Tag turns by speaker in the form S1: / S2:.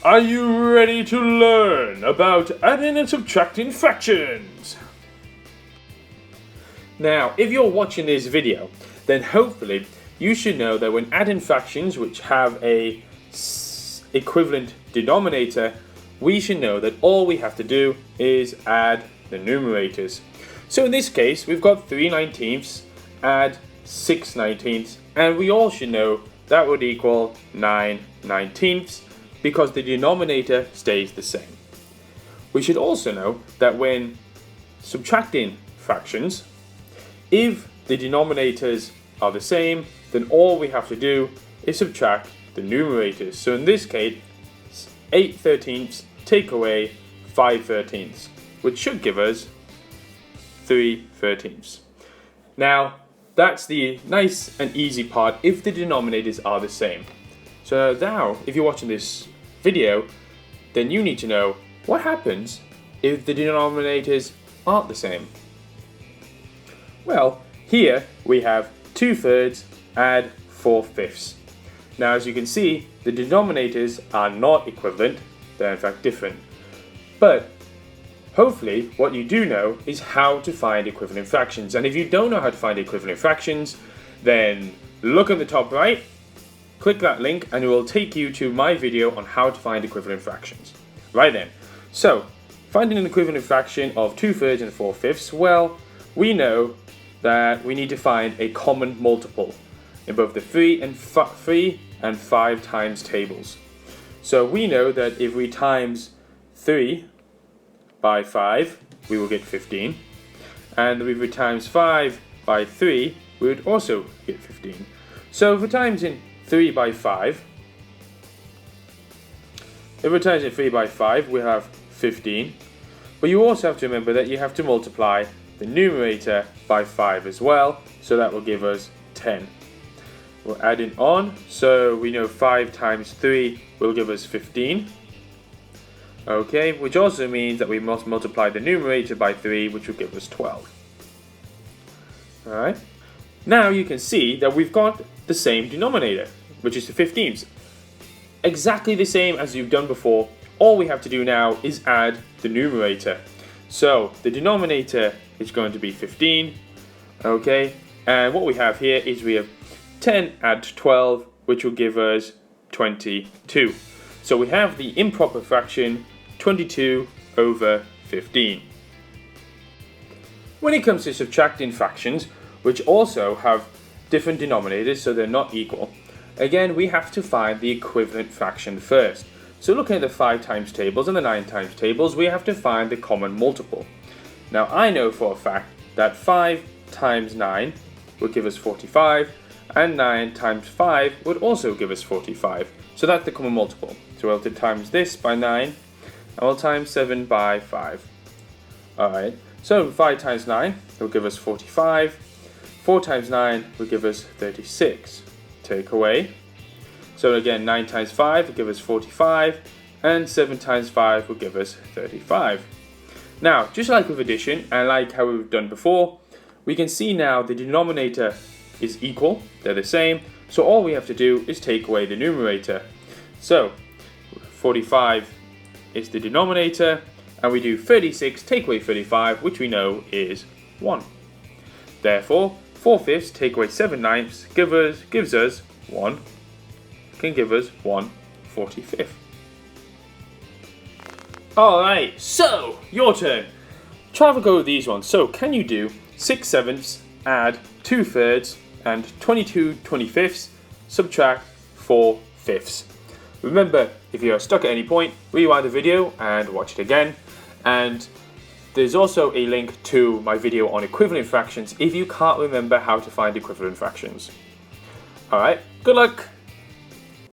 S1: Are you ready to learn about adding and subtracting fractions? Now, if you're watching this video, then hopefully you should know that when adding fractions which have a equivalent denominator, we should know that all we have to do is add the numerators. So in this case, we've got 3/19, add 6/19, and we all should know that would equal 9/19 because the denominator stays the same. We should also know that when subtracting fractions, if the denominators are the same, then all we have to do is subtract the numerators. So in this case, 8/13 take away 5/13, which should give us 3/13. Now, that's the nice and easy part if the denominators are the same. So now, if you're watching this video, then you need to know what happens if the denominators aren't the same. Well, here we have 2/3 add 4/5. Now, as you can see, the denominators are not equivalent, they're in fact different. But hopefully what you do know is how to find equivalent fractions. And if you don't know how to find equivalent fractions, then look on the top right, click that link, and it will take you to my video on how to find equivalent fractions. Right then. So, finding an equivalent fraction of 2/3 and 4/5, well, we know that we need to find a common multiple in both the 3 and 5 times tables. So we know that if we times 3 by 5, we will get 15. And if we times 5 by 3, we would also get 15. So if we're timesing 3 by 5, we have 15. But you also have to remember that you have to multiply the numerator by 5 as well, so that will give us 10. We're adding on, so we know 5 times 3 will give us 15. Okay, which also means that we must multiply the numerator by 3, which will give us 12. Alright, now you can see that we've got the same denominator, which is the 15s. Exactly the same as you've done before. All we have to do now is add the numerator. So the denominator is going to be 15, okay, and what we have here is we have 10 add 12, which will give us 22. So we have the improper fraction 22 over 15. When it comes to subtracting fractions, which also have different denominators, so they're not equal, again we have to find the equivalent fraction first. So looking at the 5 times tables and the 9 times tables, we have to find the common multiple. Now I know for a fact that 5 times 9 would give us 45, and 9 times 5 would also give us 45. So that's the common multiple. So we'll have to times this by 9, and we'll times 7 by 5. Alright, so 5 times 9 will give us 45, 4 times 9 will give us 36. Take away. So again, 9 times 5 will give us 45, and 7 times 5 will give us 35. Now, just like with addition, and like how we've done before, we can see now the denominator is equal, they're the same, so all we have to do is take away the numerator. So 45 is the denominator, and we do 36 take away 35, which we know is 1. Therefore 4/5 take away 7/9 gives us 1, can give us 1/45. Alright, so your turn. Try have a go with these ones. So can you do 6/7 add 2/3 and 22/25 subtract 4/5? Remember, if you are stuck at any point, rewind the video and watch it again. And there's also a link to my video on equivalent fractions if you can't remember how to find equivalent fractions. Alright, good luck!